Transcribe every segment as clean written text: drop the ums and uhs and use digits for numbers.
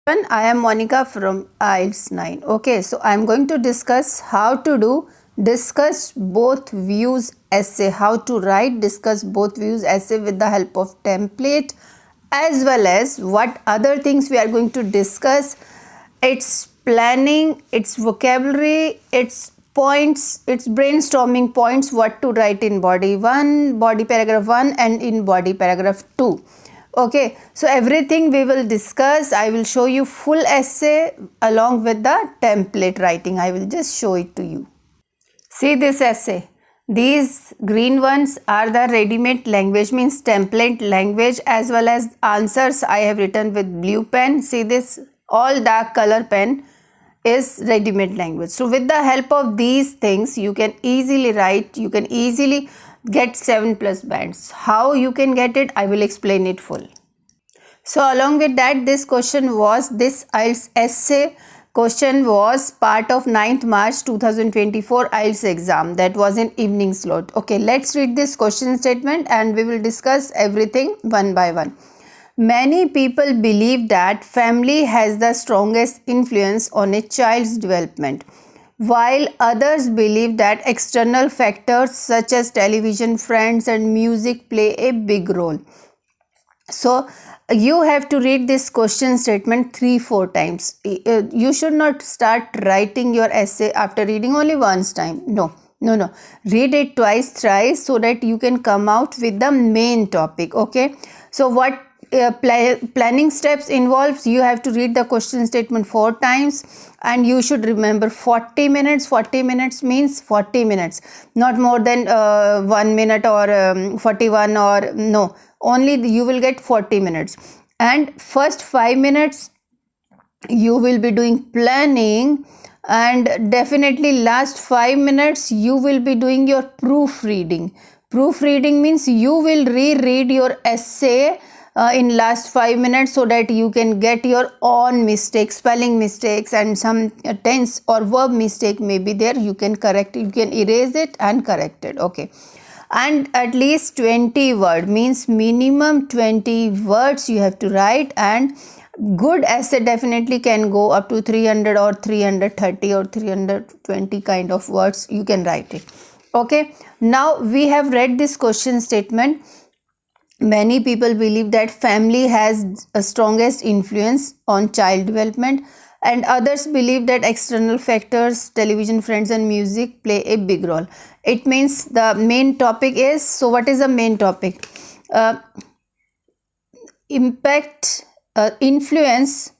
I am Monica from IELTS 9. Okay, so I am going to discuss how to do discuss both views essay, how to write discuss both views essay with the help of template, as well as what other things we are going to discuss, its planning, its vocabulary, its points, its brainstorming points, what to write in body 1, body paragraph 1 and in body paragraph 2. Okay, so everything we will discuss. I will show you full essay along with the template writing. I will just show it to you. See this essay. These green ones are the ready-made language, means template language, as well as answers I have written with blue pen. See this, all dark color pen is ready-made language. So with the help of these things, you can easily write, you can easily get 7+ bands. How you can get it, I will explain it full. So along with that, this question was, this IELTS essay question was part of 9th March 2024 IELTS exam. That was an evening slot. Okay, let's read this question statement and we will discuss everything one by one. Many people believe that family has the strongest influence on a child's development, while others believe that external factors such as television, friends and music play a big role. So you have to read this question statement 3-4 times. You should not start writing your essay after reading only once time. No. Read it twice, thrice, so that you can come out with the main topic. Okay. So what planning steps involves, you have to read the question statement 4 times and you should remember 40 minutes. 40 minutes means 40 minutes, not more than 1 minute or 41 or no. Only you will get 40 minutes, and first 5 minutes you will be doing planning, and definitely last 5 minutes you will be doing your proofreading. Proofreading means you will reread your essay in last 5 minutes, so that you can get your own mistakes, spelling mistakes and some tense or verb mistake may be there. You can correct it, you can erase it and correct it. Okay. And at least 20 words, means minimum 20 words you have to write, and good essay definitely can go up to 300 or 330 or 320 kind of words you can write it. Okay, now we have read this question statement. Many people believe that family has a strongest influence on child development, and others believe that external factors, television, friends and music play a big role. It means the main topic is, so what is the main topic? Impact, influence,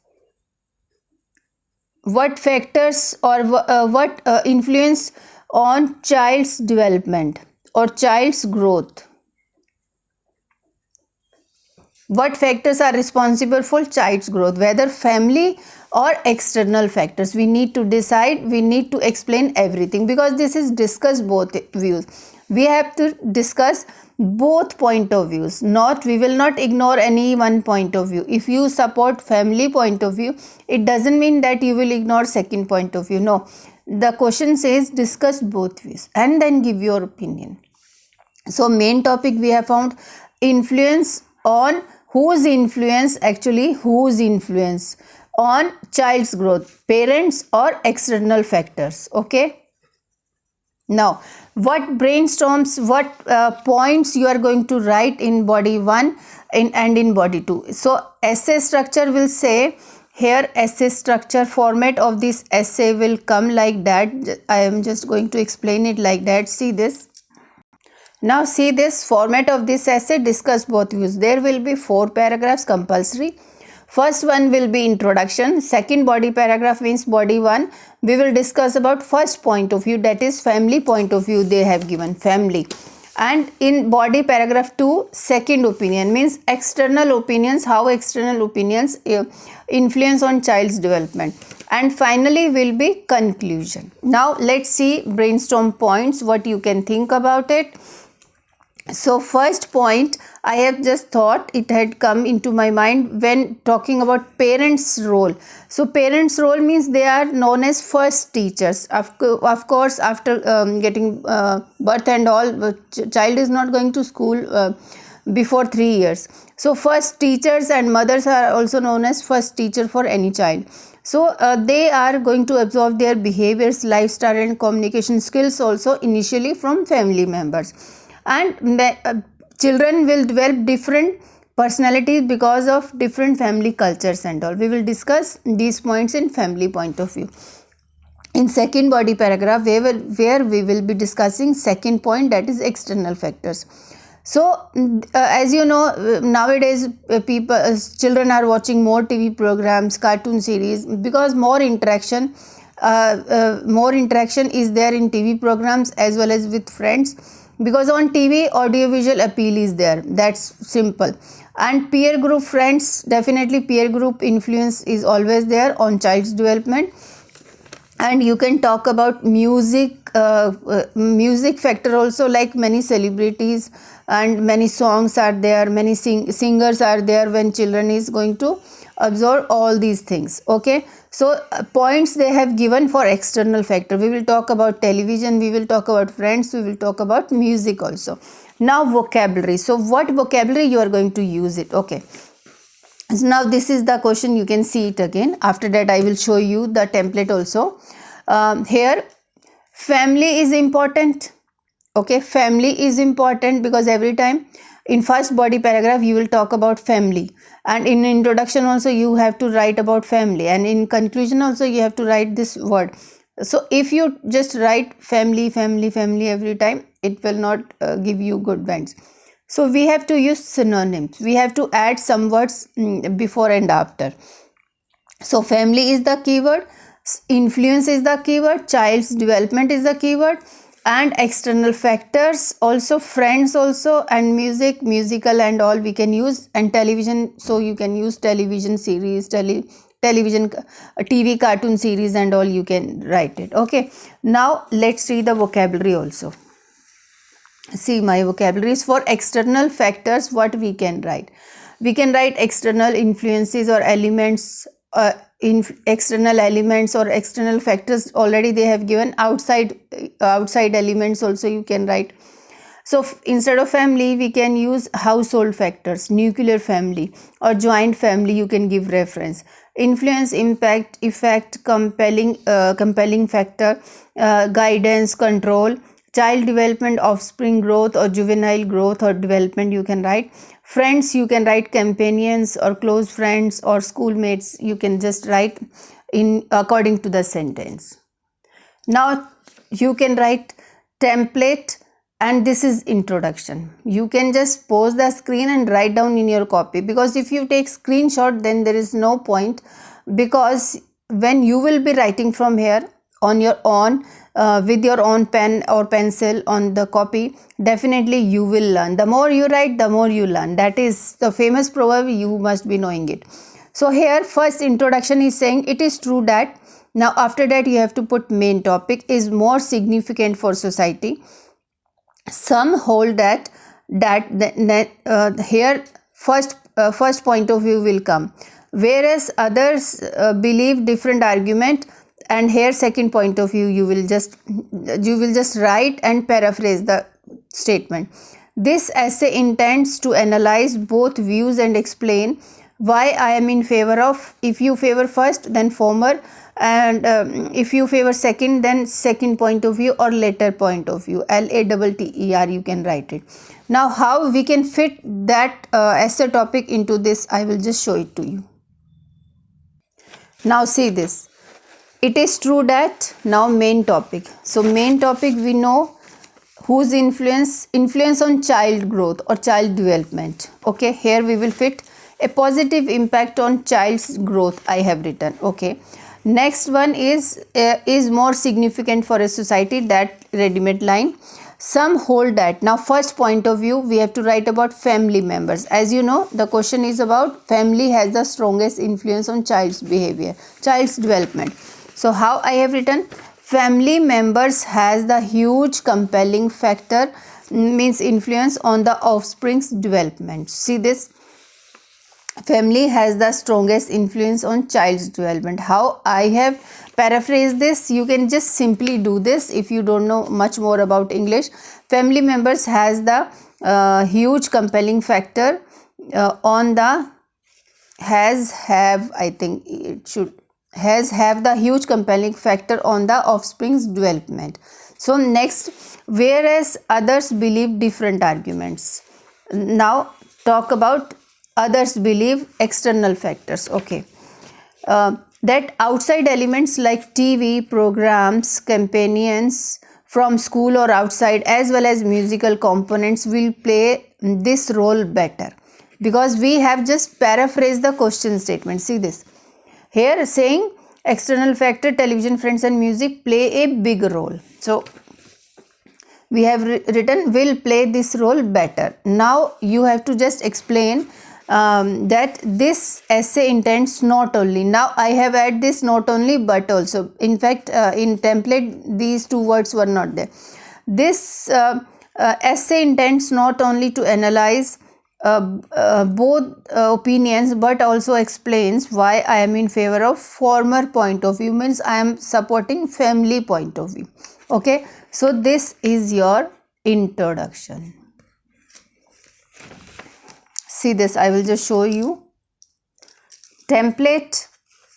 what factors or what influence on child's development or child's growth. What factors are responsible for child's growth, whether family or external factors? We need to decide, we need to explain everything, because this is discuss both views. We have to discuss both point of views. We will not ignore any one point of view. If you support family point of view, it doesn't mean that you will ignore second point of view. No, the question says discuss both views and then give your opinion. So main topic we have found, influence on, whose influence on child's growth, parents or external factors. Okay, now what brainstorms, what points you are going to write in body 1 and in body 2. So essay structure will say here, essay structure format of this essay will come like that. I am just going to explain it like that. See this. Now see this format of this essay, discuss both views. There will be 4 paragraphs compulsory. First one will be introduction. Second body paragraph means body 1. We will discuss about first point of view, that is family point of view they have given, family. And in body paragraph 2, second opinion means external opinions, how external opinions influence on child's development. And finally will be conclusion. Now let's see brainstorm points, what you can think about it. So first point, I have just thought, it had come into my mind when talking about parents' role. So parents' role means they are known as first teachers. Of course, after getting birth and all, child is not going to school before 3 years. So first teachers and mothers are also known as first teacher for any child. So they are going to absorb their behaviors, lifestyle and communication skills also initially from family members. And children will develop different personalities because of different family cultures and all. We will discuss these points in family point of view. In second body paragraph, where we will be discussing second point, that is external factors. So as you know, nowadays children are watching more TV programs, cartoon series, because more interaction is there in TV programs as well as with friends, because on TV audiovisual appeal is there, that's simple. And peer group friends, definitely peer group influence is always there on child's development. And you can talk about music factor also, like many celebrities and many songs are there, many singers are there when children is going to absorb all these things. Okay, so points they have given for external factor. We will talk about television, we will talk about friends, we will talk about music also. Now vocabulary. So what vocabulary you are going to use it? Okay, so now this is the question, you can see it again. After that I will show you the template also. Here family is important. Okay, family is important because every time in first body paragraph you will talk about family, and in introduction also you have to write about family, and in conclusion also you have to write this word. So if you just write family every time, it will not give you good bands. So we have to use synonyms, we have to add some words before and after. So family is the keyword, influence is the keyword, child's development is the keyword, and external factors also, friends also, and musical and all we can use, and television. So you can use television series, television TV cartoon series and all, you can write it. Okay, now let's see the vocabulary also. See, my vocabulary is for external factors. What we can write? We can write external influences or elements, external elements or external factors. Already they have given outside elements also you can write. So instead of family we can use household factors, nuclear family or joint family, you can give reference. Influence, impact, effect, compelling factor, guidance, control, child development, offspring growth or juvenile growth or development, you can write. Friends, you can write companions or close friends or schoolmates, you can just write in according to the sentence. Now you can write template, and this is introduction. You can just pause the screen and write down in your copy, because if you take screenshot then there is no point, because when you will be writing from here on your own with your own pen or pencil on the copy, definitely you will learn. The more you write, the more you learn. That is the famous proverb, you must be knowing it. So here first introduction is saying it is true that. Now after that you have to put main topic is more significant for society. Some hold that here first point of view will come, whereas others believe different argument, and here second point of view you will just write and paraphrase the statement. This essay intends to analyze both views and explain why I am in favor of. If you favor first, then former, and if you favor second, then second point of view or later point of view, LATTER, you can write it. Now how we can fit that essay topic into this, I will just show it to you. Now see this, it is true that. Now main topic. So main topic we know whose influence on child growth or child development. Okay, here we will fit a positive impact on child's growth, I have written. Okay, next one is more significant for a society, that ready-made line. Some hold that. Now first point of view we have to write about family members. As you know, the question is about family has the strongest influence on child's behavior, child's development. So how I have written, family members has the huge compelling factor, means influence on the offspring's development. See this, family has the strongest influence on child's development. How I have paraphrased this, you can just simply do this if you don't know much more about English. Family members has the huge compelling factor on the I think it should have the huge compelling factor on the offspring's development. So next, whereas others believe different arguments. Now talk about others believe external factors. Okay. That outside elements like TV, programs, companions from school or outside, as well as musical components will play this role better, because we have just paraphrased the question statement. See this here, saying external factor, television, friends and music play a big role. So we have written will play this role better. Now you have to just explain that this essay intends not only. Now I have added this not only but also. In fact, in template these two words were not there. This essay intends not only to analyze both opinions but also explains why I am in favor of former point of view, means I am supporting family point of view. Okay, so this is your introduction. See this, I will just show you template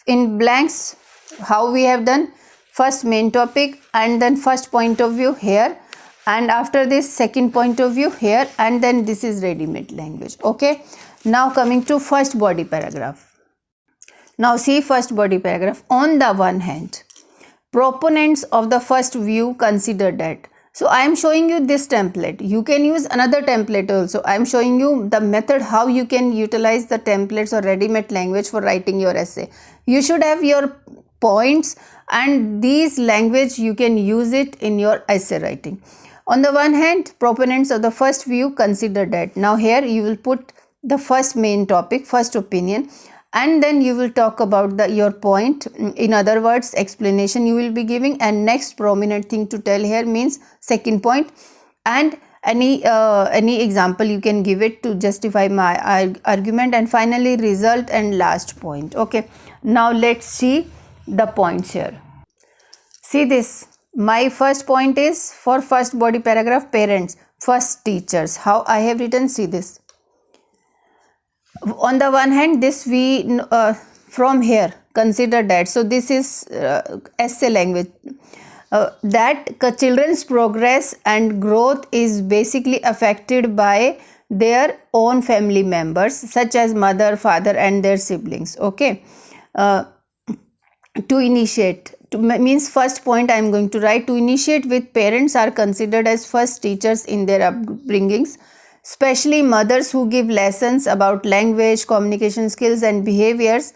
in blanks, how we have done. First main topic and then first point of view here, and after this second point of view here, and then this is ready-made language. Okay, now coming to first body paragraph. Now see first body paragraph. On the one hand, proponents of the first view consider that. So I am showing you this template. You can use another template also. I am showing you the method how you can utilize the templates or ready-made language for writing your essay. You should have your points, and these language you can use it in your essay writing. On the one hand, proponents of the first view consider that. Now here you will put the first main topic, first opinion, and then you will talk about your point. In other words, explanation you will be giving, and next prominent thing to tell here means second point, and any example you can give it to justify my argument, and finally result and last point. Okay, now let's see the points here. See this, my first point is for first body paragraph, parents, first teachers. How I have written, see this. On the one hand, this we from here consider that. So this is essay language. That children's progress and growth is basically affected by their own family members, such as mother, father and their siblings. Okay, to initiate means first point I am going to write. To initiate with parents are considered as first teachers in their upbringings, especially mothers who give lessons about language, communication skills and behaviors.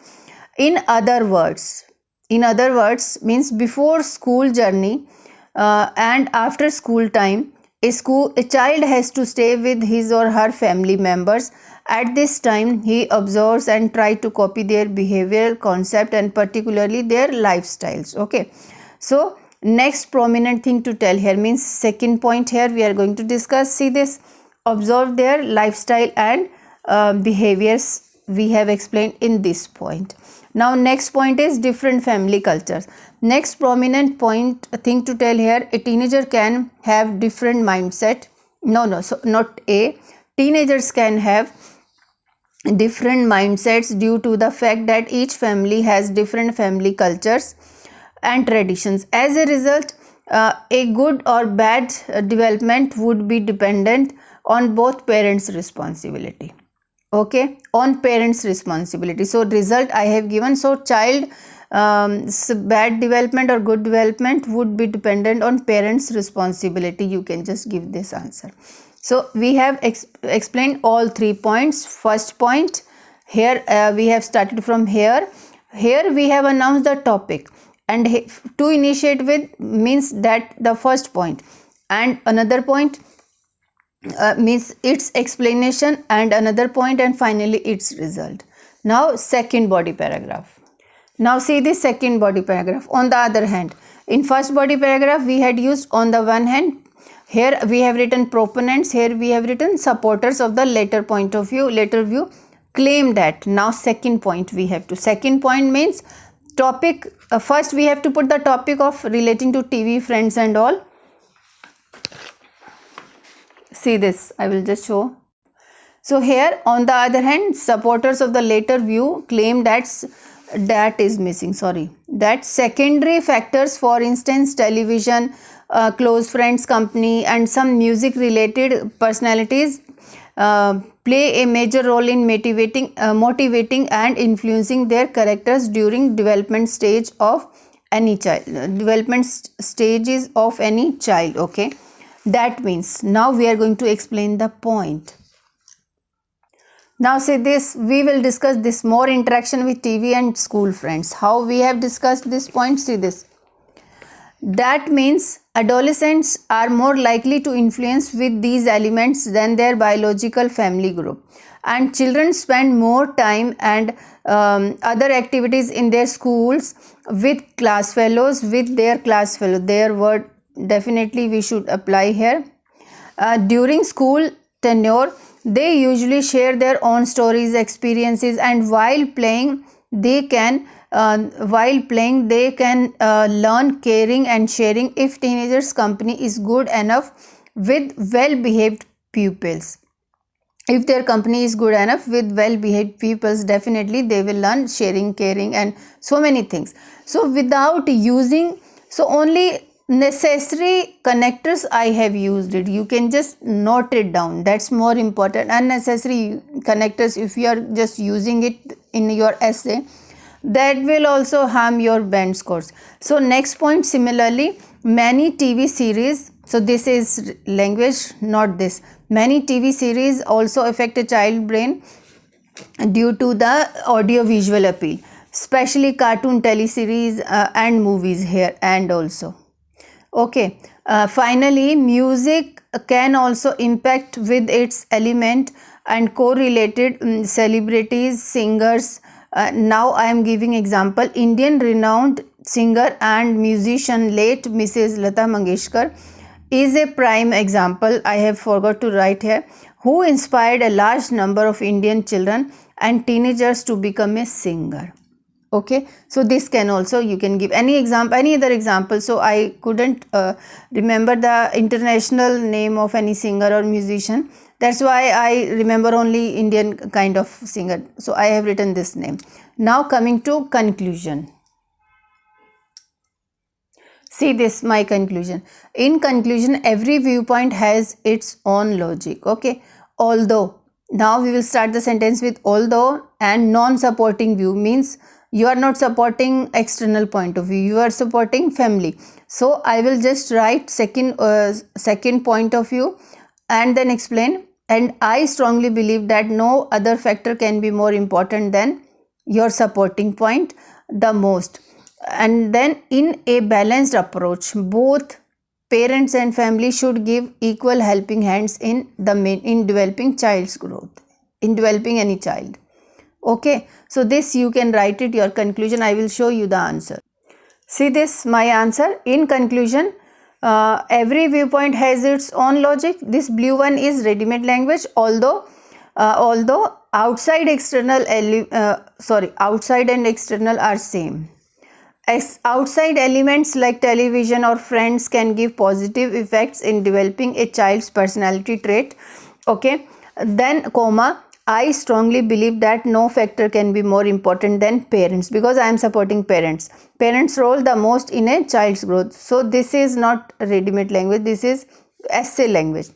In other words means before school journey and after school time, a child has to stay with his or her family members. At this time, he observes and tries to copy their behavioral concept and particularly their lifestyles. Okay, so next prominent thing to tell here means second point here we are going to discuss. See this, observe their lifestyle and behaviors we have explained in this point. Now next point is different family cultures. Next prominent point thing to tell here, a teenager can have different mindset. So not a teenagers can have different mindsets due to the fact that each family has different family cultures and traditions. As a result, a good or bad development would be dependent on both parents' responsibility. Okay, on parents' responsibility. So result I have given. So child bad development or good development would be dependent on parents' responsibility. You can just give this answer. So we have explained all 3 points. First point here we have started from here. Here we have announced the topic, and to initiate with means that the first point, and another point means its explanation, and another point, and finally its result. Now second body paragraph. Now see the second body paragraph. On the other hand, in first body paragraph we had used on the one hand. Here we have written proponents, here we have written supporters of the later point of view, later view claim that. Now second point we have to, second point means topic. First we have to put the topic of relating to TV, friends and all. See this, I will just show. So here on the other hand, supporters of the later view claim that secondary factors, for instance television, close friends company and some music related personalities play a major role in motivating and influencing their characters during development stage of any child, stages of any child. Okay, that means now we are going to explain the point. Now see this, we will discuss this more interaction with TV and school friends. How we have discussed this point, see this. That means adolescents are more likely to influence with these elements than their biological family group. And children spend more time and other activities in their schools with class fellows, Their word definitely we should apply here. During school tenure, they usually share their own stories, experiences, and while playing they can learn caring and sharing if teenagers' company is good enough with well-behaved pupils. If their company is good enough with well-behaved pupils, definitely they will learn sharing, caring, and so many things. So without using, so only necessary connectors I have used it. You can just note it down. That's more important. Unnecessary connectors, if you are just using it in your essay, that will also harm your band scores. So next point, similarly, many TV series, so this is language, not this. Many TV series also affect a child brain due to the audio visual appeal, especially cartoon teleseries and movies here and also. Okay, finally music can also impact with its element and correlated celebrities, singers. Now I am giving example. Indian renowned singer and musician late Mrs. Lata Mangeshkar is a prime example. I have forgot to write here, who inspired a large number of Indian children and teenagers to become a singer. Okay, so this can also, you can give any example, any other example. So I couldn't remember the international name of any singer or musician. That's why I remember only Indian kind of singer. So I have written this name. Now coming to conclusion. See this, my conclusion. In conclusion, every viewpoint has its own logic. Okay, although, now we will start the sentence with although and non-supporting view means you are not supporting external point of view, you are supporting family. So I will just write second point of view and then explain. And I strongly believe that no other factor can be more important than your supporting point the most. And then in a balanced approach, both parents and family should give equal helping hands in developing child's growth, in developing any child. Okay, so this you can write it, your conclusion. I will show you the answer. See this, my answer. In conclusion, every viewpoint has its own logic. This blue one is ready-made language, although outside and external are same. Outside elements like television or friends can give positive effects in developing a child's personality trait. Okay, then comma, I strongly believe that no factor can be more important than parents, because I am supporting parents. Parents' role the most in a child's growth. So this is not ready-made language, this is essay language.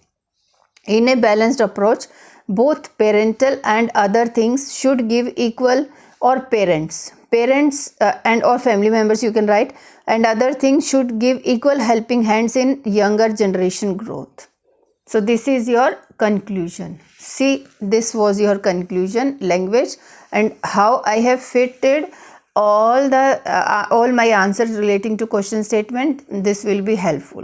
In a balanced approach, both parental and other things should give equal, or parents and or family members you can write, and other things should give equal helping hands in younger generation growth. So this is your conclusion. See, this was your conclusion language, and how I have fitted all my answers relating to question statement. This will be helpful.